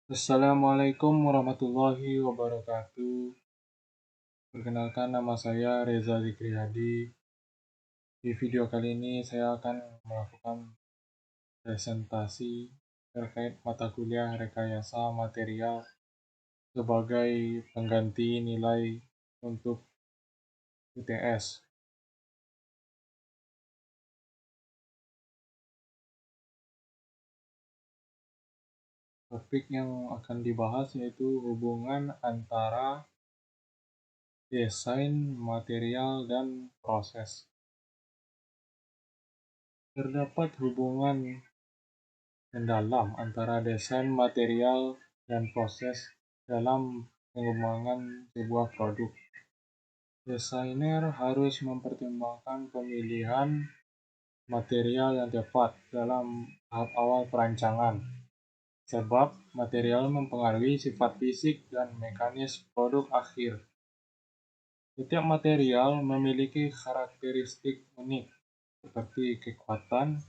Assalamualaikum warahmatullahi wabarakatuh. Perkenalkan, nama saya Reza Zikri Hadi. Di video kali ini saya akan melakukan presentasi terkait mata kuliah rekayasa material sebagai pengganti nilai untuk UTS. Topik yang akan dibahas yaitu hubungan antara desain, material, dan proses. Terdapat hubungan mendalam antara desain, material, dan proses dalam pengembangan sebuah produk. Desainer harus mempertimbangkan pemilihan material yang tepat dalam tahap awal perancangan, sebab material mempengaruhi sifat fisik dan mekanis produk akhir. Setiap material memiliki karakteristik unik, seperti kekuatan,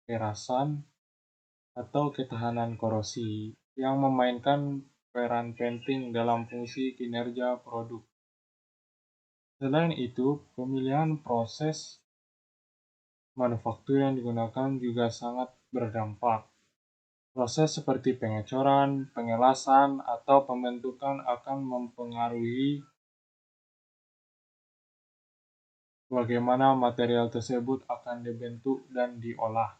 kerasan, atau ketahanan korosi, yang memainkan peran penting dalam fungsi kinerja produk. Selain itu, pemilihan proses manufaktur yang digunakan juga sangat berdampak. Proses seperti pengecoran, pengelasan, atau pembentukan akan mempengaruhi bagaimana material tersebut akan dibentuk dan diolah.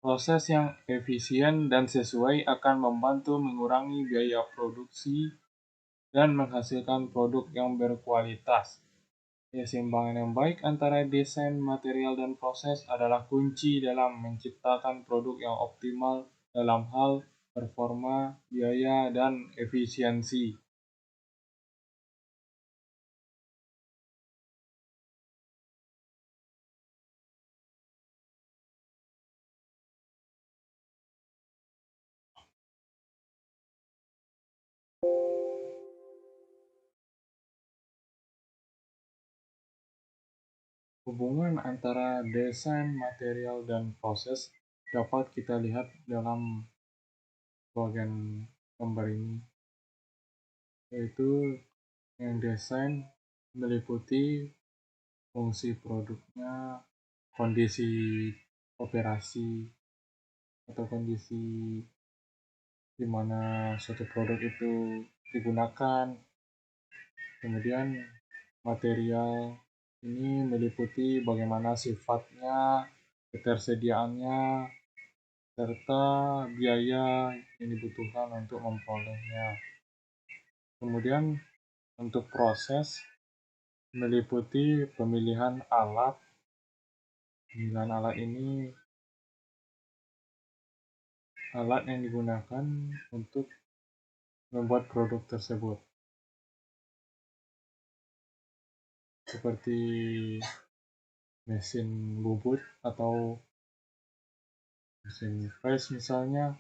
Proses yang efisien dan sesuai akan membantu mengurangi biaya produksi dan menghasilkan produk yang berkualitas. Keseimbangan yang baik antara desain, material, dan proses adalah kunci dalam menciptakan produk yang optimal dalam hal performa, biaya, dan efisiensi. Hubungan antara desain, material, dan proses dapat kita lihat dalam bagian gambar ini, yaitu yang desain meliputi fungsi produknya, kondisi operasi, atau kondisi di mana suatu produk itu digunakan. Kemudian material ini meliputi bagaimana sifatnya, ketersediaannya, serta biaya yang dibutuhkan untuk memperolehnya. Kemudian untuk proses meliputi pemilihan alat. Pemilihan alat ini alat yang digunakan untuk membuat produk tersebut, seperti mesin bubut atau mesin press misalnya.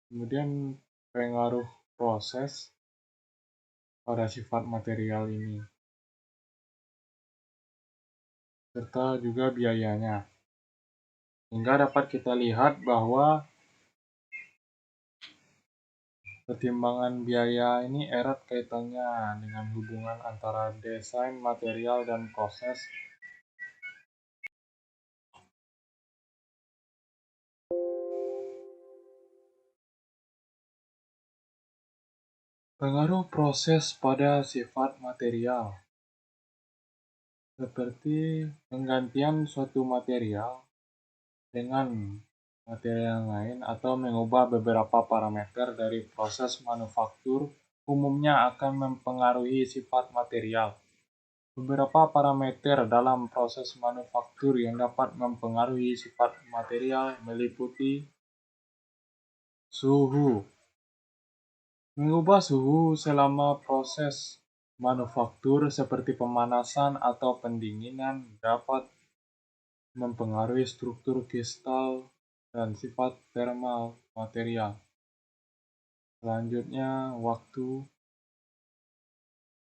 Kemudian pengaruh proses pada sifat material ini, serta juga biayanya. Hingga dapat kita lihat bahwa pertimbangan biaya ini erat kaitannya dengan hubungan antara desain, material, dan proses. Pengaruh proses pada sifat material, seperti penggantian suatu material dengan material yang lain atau mengubah beberapa parameter dari proses manufaktur, umumnya akan mempengaruhi sifat material. Beberapa parameter dalam proses manufaktur yang dapat mempengaruhi sifat material meliputi suhu. Mengubah suhu selama proses manufaktur seperti pemanasan atau pendinginan dapat mempengaruhi struktur kristal dan sifat termal material. Selanjutnya, waktu.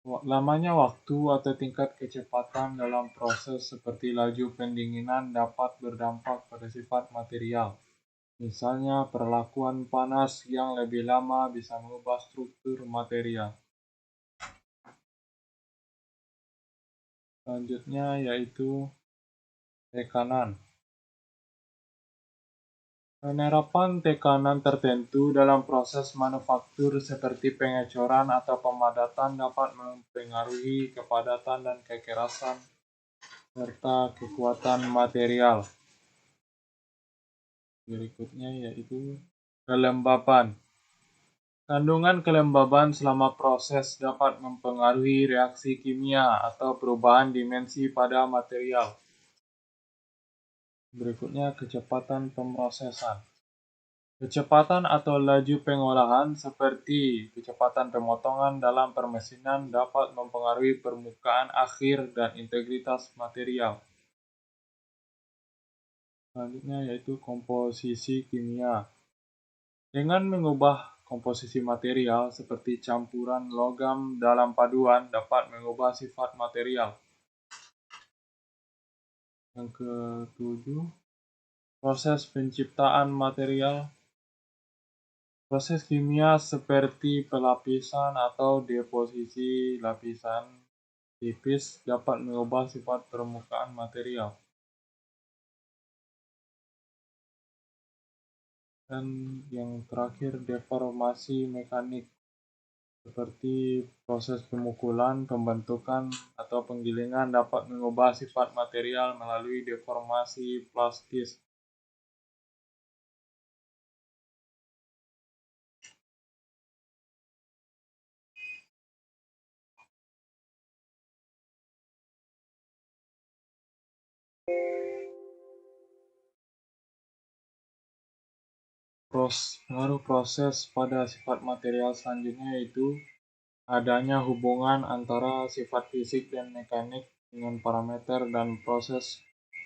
Lamanya waktu atau tingkat kecepatan dalam proses seperti laju pendinginan dapat berdampak pada sifat material. Misalnya, perlakuan panas yang lebih lama bisa mengubah struktur material. Selanjutnya yaitu tekanan. Penerapan tekanan tertentu dalam proses manufaktur seperti pengecoran atau pemadatan dapat mempengaruhi kepadatan dan kekerasan serta kekuatan material. Berikutnya yaitu kelembaban. Kandungan kelembaban selama proses dapat mempengaruhi reaksi kimia atau perubahan dimensi pada material. Berikutnya kecepatan pemrosesan. Kecepatan atau laju pengolahan seperti kecepatan pemotongan dalam permesinan dapat mempengaruhi permukaan akhir dan integritas material. Selanjutnya yaitu komposisi kimia. Dengan mengubah komposisi material seperti campuran logam dalam paduan dapat mengubah sifat material. Yang ketujuh, proses penciptaan material. Proses kimia seperti pelapisan atau deposisi lapisan tipis dapat mengubah sifat permukaan material. Dan yang terakhir, deformasi mekanik. Seperti proses pemukulan, pembentukan, atau penggilingan dapat mengubah sifat material melalui deformasi plastis. Pengaruh proses pada sifat material selanjutnya yaitu adanya hubungan antara sifat fisik dan mekanik dengan parameter dan proses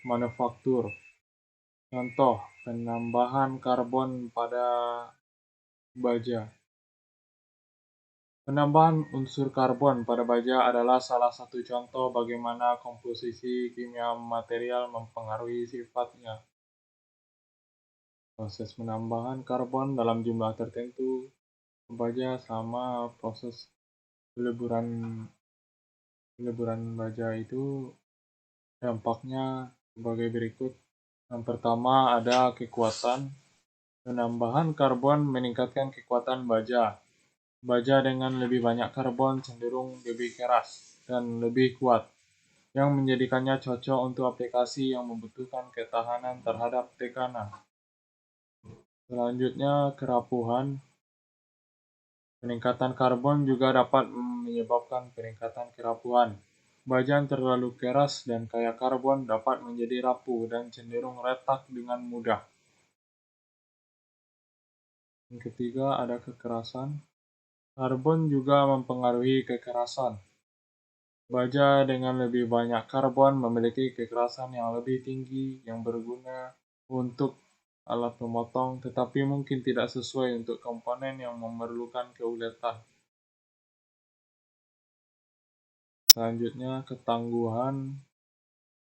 manufaktur. Contoh, penambahan karbon pada baja. Penambahan unsur karbon pada baja adalah salah satu contoh bagaimana komposisi kimia material mempengaruhi sifatnya. Proses penambahan karbon dalam jumlah tertentu ke baja sama proses peleburan baja itu dampaknya sebagai berikut. Yang pertama ada kekuatan. Penambahan karbon meningkatkan kekuatan baja. Baja dengan lebih banyak karbon cenderung lebih keras dan lebih kuat, yang menjadikannya cocok untuk aplikasi yang membutuhkan ketahanan terhadap tekanan. Selanjutnya, kerapuhan. Peningkatan karbon juga dapat menyebabkan peningkatan kerapuhan. Baja yang terlalu keras dan kaya karbon dapat menjadi rapuh dan cenderung retak dengan mudah. Yang ketiga, ada kekerasan. Karbon juga mempengaruhi kekerasan. Baja dengan lebih banyak karbon memiliki kekerasan yang lebih tinggi yang berguna untuk alat pemotong, tetapi mungkin tidak sesuai untuk komponen yang memerlukan keuletan. Selanjutnya, ketangguhan.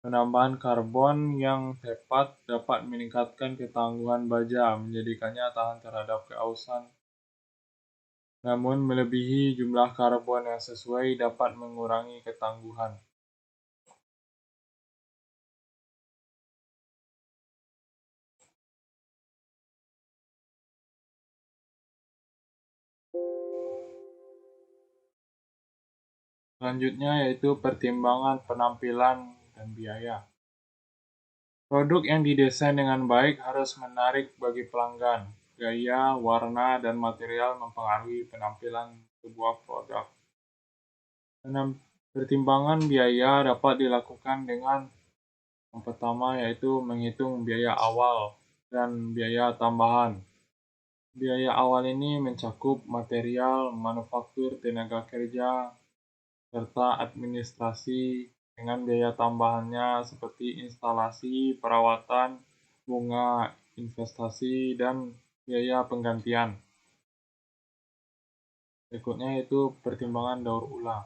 Penambahan karbon yang tepat dapat meningkatkan ketangguhan baja, menjadikannya tahan terhadap keausan. Namun, melebihi jumlah karbon yang sesuai dapat mengurangi ketangguhan. Selanjutnya yaitu pertimbangan penampilan dan biaya. Produk yang didesain dengan baik harus menarik bagi pelanggan. Gaya, warna, dan material mempengaruhi penampilan sebuah produk. Pertimbangan biaya dapat dilakukan dengan yang pertama yaitu menghitung biaya awal dan biaya tambahan. Biaya awal ini mencakup material, manufaktur, tenaga kerja, serta administrasi, dengan biaya tambahannya seperti instalasi, perawatan, bunga, investasi, dan biaya penggantian. Berikutnya yaitu pertimbangan daur ulang.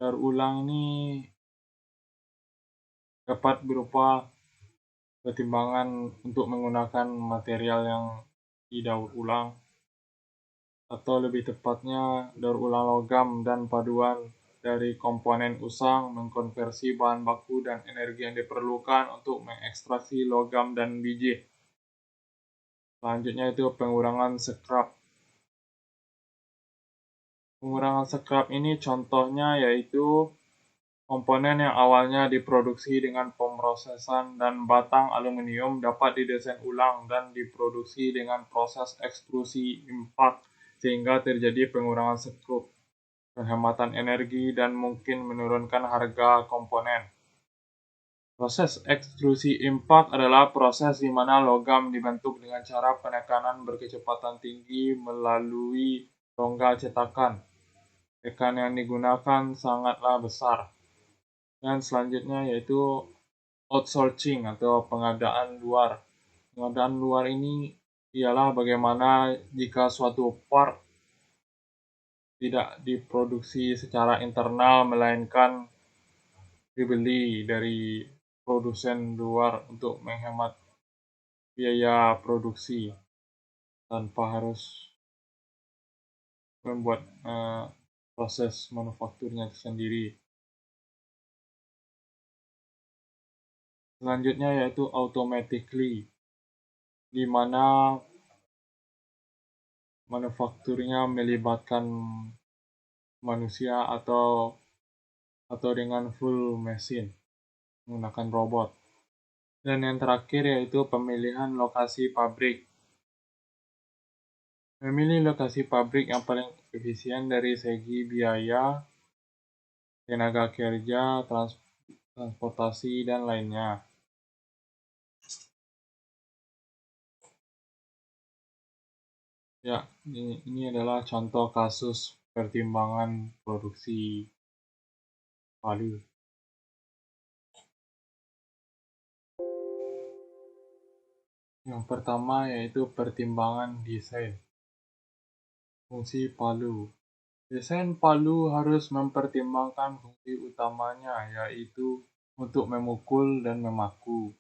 Daur ulang ini dapat berupa pertimbangan untuk menggunakan material yang didaur ulang, atau lebih tepatnya daur ulang logam dan paduan dari komponen usang mengkonversi bahan baku dan energi yang diperlukan untuk mengekstraksi logam dan biji. Selanjutnya itu pengurangan scrap. Pengurangan scrap ini contohnya yaitu komponen yang awalnya diproduksi dengan pemrosesan dan batang aluminium dapat didesain ulang dan diproduksi dengan proses ekstrusi impact sehingga terjadi pengurangan scrap, penghematan energi, dan mungkin menurunkan harga komponen. Proses ekstrusi impact adalah proses di mana logam dibentuk dengan cara penekanan berkecepatan tinggi melalui rongga cetakan. Tekanan yang digunakan sangatlah besar. Dan selanjutnya yaitu outsourcing atau pengadaan luar. Pengadaan luar ini ialah bagaimana jika suatu part tidak diproduksi secara internal melainkan dibeli dari produsen luar untuk menghemat biaya produksi tanpa harus membuat proses manufakturnya sendiri. Selanjutnya yaitu automatically, di mana manufakturnya melibatkan manusia atau dengan full mesin menggunakan robot. Dan yang terakhir yaitu pemilihan lokasi pabrik. Memilih lokasi pabrik yang paling efisien dari segi biaya, tenaga kerja, transportasi, dan lainnya. Ya, ini adalah contoh kasus pertimbangan produksi palu. Yang pertama yaitu pertimbangan desain. Fungsi palu. Desain palu harus mempertimbangkan fungsi utamanya, yaitu untuk memukul dan memaku.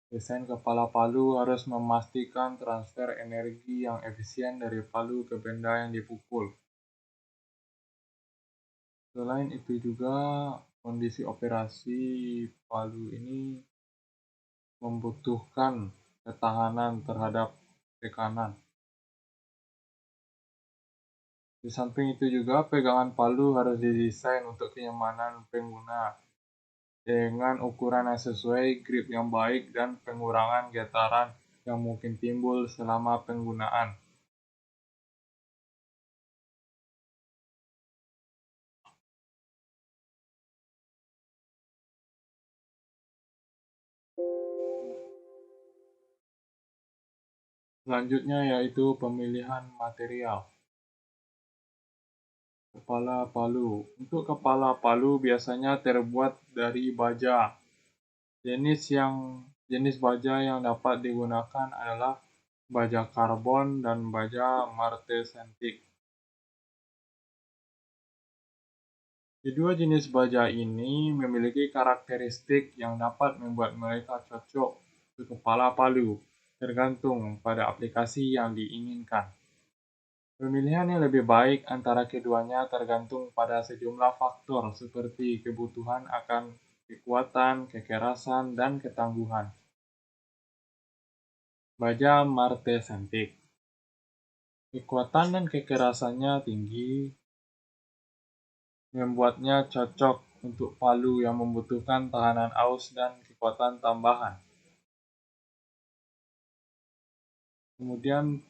Desain kepala palu harus memastikan transfer energi yang efisien dari palu ke benda yang dipukul. Selain itu juga, kondisi operasi palu ini membutuhkan ketahanan terhadap tekanan. Di samping itu juga, pegangan palu harus didesain untuk kenyamanan pengguna dengan ukuran yang sesuai, grip yang baik, dan pengurangan getaran yang mungkin timbul selama penggunaan. Selanjutnya yaitu pemilihan material. Kepala palu. Untuk kepala palu biasanya terbuat dari baja. Jenis baja yang dapat digunakan adalah baja karbon dan baja martensitik. Kedua jenis baja ini memiliki karakteristik yang dapat membuat mereka cocok untuk kepala palu, tergantung pada aplikasi yang diinginkan. Pemilihan yang lebih baik antara keduanya tergantung pada sejumlah faktor seperti kebutuhan akan kekuatan, kekerasan, dan ketangguhan. Baja martensitik. Kekuatan dan kekerasannya tinggi, membuatnya cocok untuk palu yang membutuhkan tahanan aus dan kekuatan tambahan. Kemudian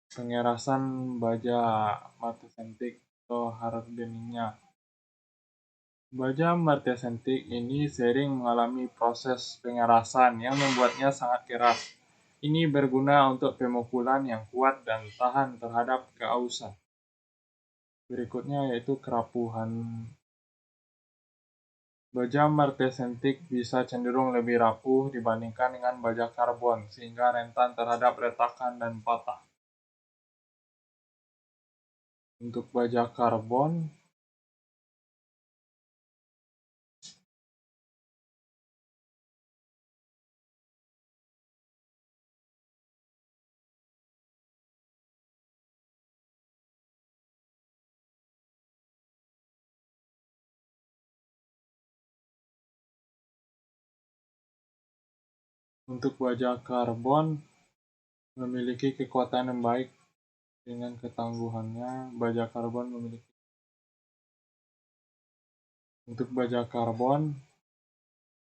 pengerasan baja martensitik atau hardeningnya. Baja martensitik ini sering mengalami proses pengerasan yang membuatnya sangat keras. Ini berguna untuk pemukulan yang kuat dan tahan terhadap keausan. Berikutnya yaitu kerapuhan. Baja martensitik bisa cenderung lebih rapuh dibandingkan dengan baja karbon, sehingga rentan terhadap retakan dan patah. Untuk baja karbon, Untuk baja karbon memiliki kekuatan yang baik dengan ketangguhannya. Untuk baja karbon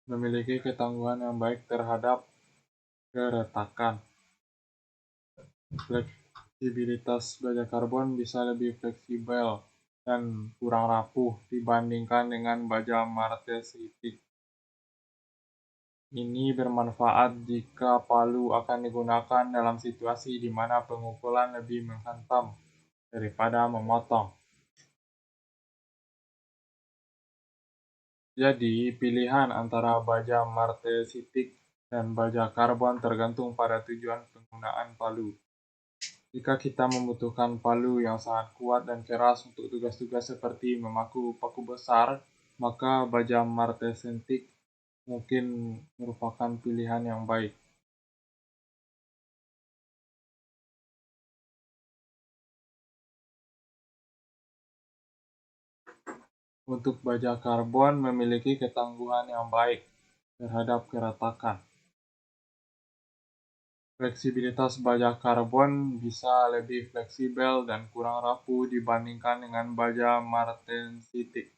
memiliki ketangguhan yang baik terhadap keretakan. Fleksibilitas baja karbon bisa lebih fleksibel dan kurang rapuh dibandingkan dengan baja martensitik. Ini bermanfaat jika palu akan digunakan dalam situasi di mana pemukulan lebih menghantam daripada memotong. Jadi, pilihan antara baja martensitik dan baja karbon tergantung pada tujuan penggunaan palu. Jika kita membutuhkan palu yang sangat kuat dan keras untuk tugas-tugas seperti memaku paku besar, maka baja martensitik mungkin merupakan pilihan yang baik. Untuk baja karbon memiliki ketangguhan yang baik terhadap keretakan. Fleksibilitas baja karbon bisa lebih fleksibel dan kurang rapuh dibandingkan dengan baja martensitik.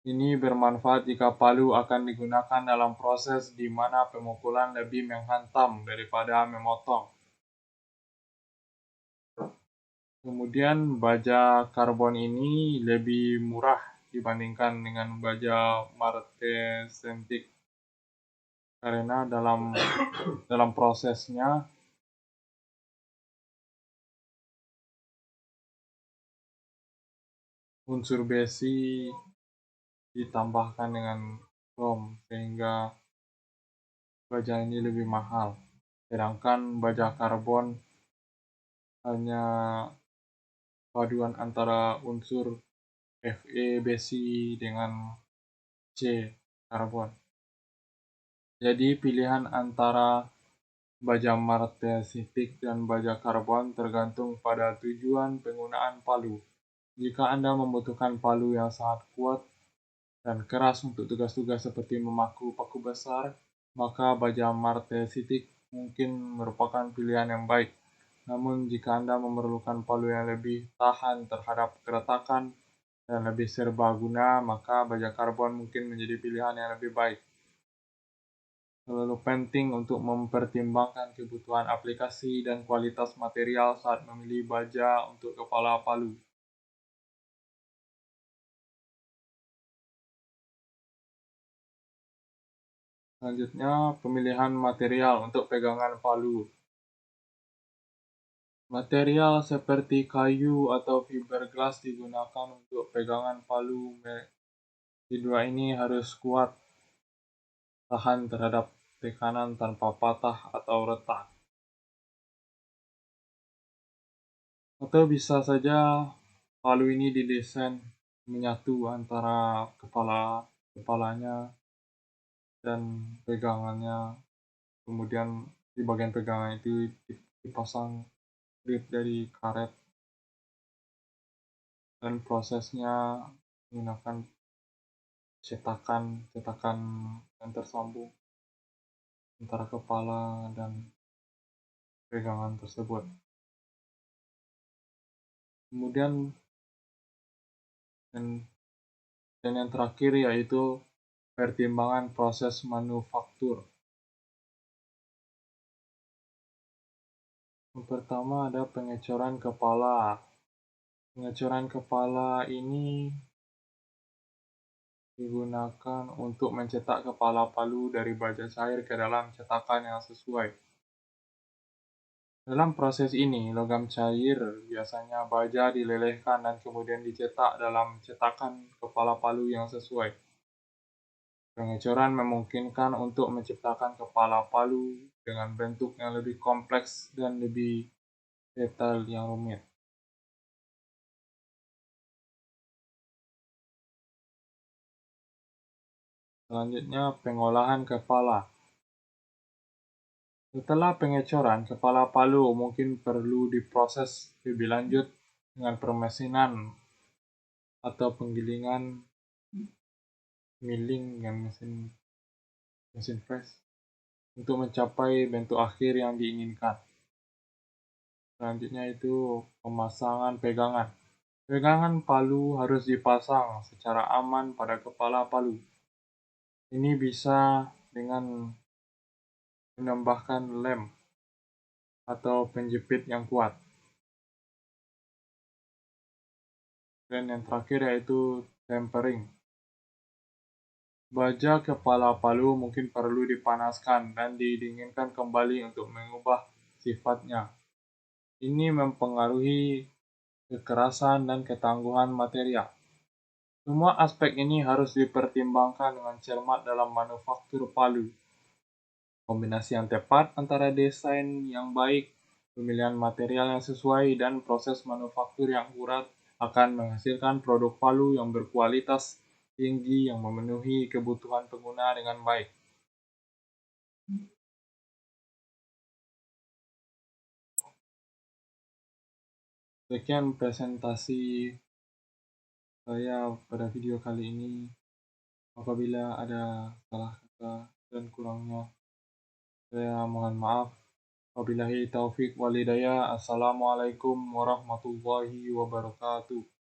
Ini bermanfaat jika palu akan digunakan dalam proses di mana pemukulan lebih menghantam daripada memotong. Kemudian baja karbon ini lebih murah dibandingkan dengan baja martensitik karena dalam prosesnya unsur besi ditambahkan dengan krom sehingga baja ini lebih mahal. Sedangkan baja karbon hanya paduan antara unsur Fe besi dengan C karbon. Jadi pilihan antara baja martensitik dan baja karbon tergantung pada tujuan penggunaan palu. Jika Anda membutuhkan palu yang sangat kuat dan keras untuk tugas-tugas seperti memaku paku besar, maka baja martensitik mungkin merupakan pilihan yang baik. Namun jika Anda memerlukan palu yang lebih tahan terhadap keretakan dan lebih serbaguna, maka baja karbon mungkin menjadi pilihan yang lebih baik. Selalu penting untuk mempertimbangkan kebutuhan aplikasi dan kualitas material saat memilih baja untuk kepala palu. Selanjutnya, pemilihan material untuk pegangan palu. Material seperti kayu atau fiberglass digunakan untuk pegangan palu. Kedua ini harus kuat, tahan terhadap tekanan tanpa patah atau retak. Atau bisa saja palu ini didesain menyatu antara kepalanya dan pegangannya. Kemudian di bagian pegangan itu dipasang grip dari karet dan prosesnya menggunakan cetakan yang tersambung antara kepala dan pegangan tersebut. Kemudian dan yang terakhir yaitu pertimbangan proses manufaktur. Yang pertama ada pengecoran kepala. Pengecoran kepala ini digunakan untuk mencetak kepala palu dari baja cair ke dalam cetakan yang sesuai. Dalam proses ini, logam cair, biasanya baja dilelehkan dan kemudian dicetak dalam cetakan kepala palu yang sesuai. Pengecoran memungkinkan untuk menciptakan kepala palu dengan bentuk yang lebih kompleks dan lebih detail yang rumit. Selanjutnya, pengolahan kepala. Setelah pengecoran, kepala palu mungkin perlu diproses lebih lanjut dengan permesinan atau penggilingan milling dengan mesin mesin press untuk mencapai bentuk akhir yang diinginkan. Selanjutnya itu pemasangan pegangan. Pegangan palu harus dipasang secara aman pada kepala palu. Ini bisa dengan menambahkan lem atau penjepit yang kuat. Dan yang terakhir yaitu tempering. Baja kepala palu mungkin perlu dipanaskan dan didinginkan kembali untuk mengubah sifatnya. Ini mempengaruhi kekerasan dan ketangguhan material. Semua aspek ini harus dipertimbangkan dengan cermat dalam manufaktur palu. Kombinasi yang tepat antara desain yang baik, pemilihan material yang sesuai, dan proses manufaktur yang akurat akan menghasilkan produk palu yang berkualitas tinggi yang memenuhi kebutuhan pengguna dengan baik. Sekian presentasi saya pada video kali ini. Apabila ada salah kata dan kurangnya, saya mohon maaf. Wabillahi taufik walhidayah. Assalamualaikum warahmatullahi wabarakatuh.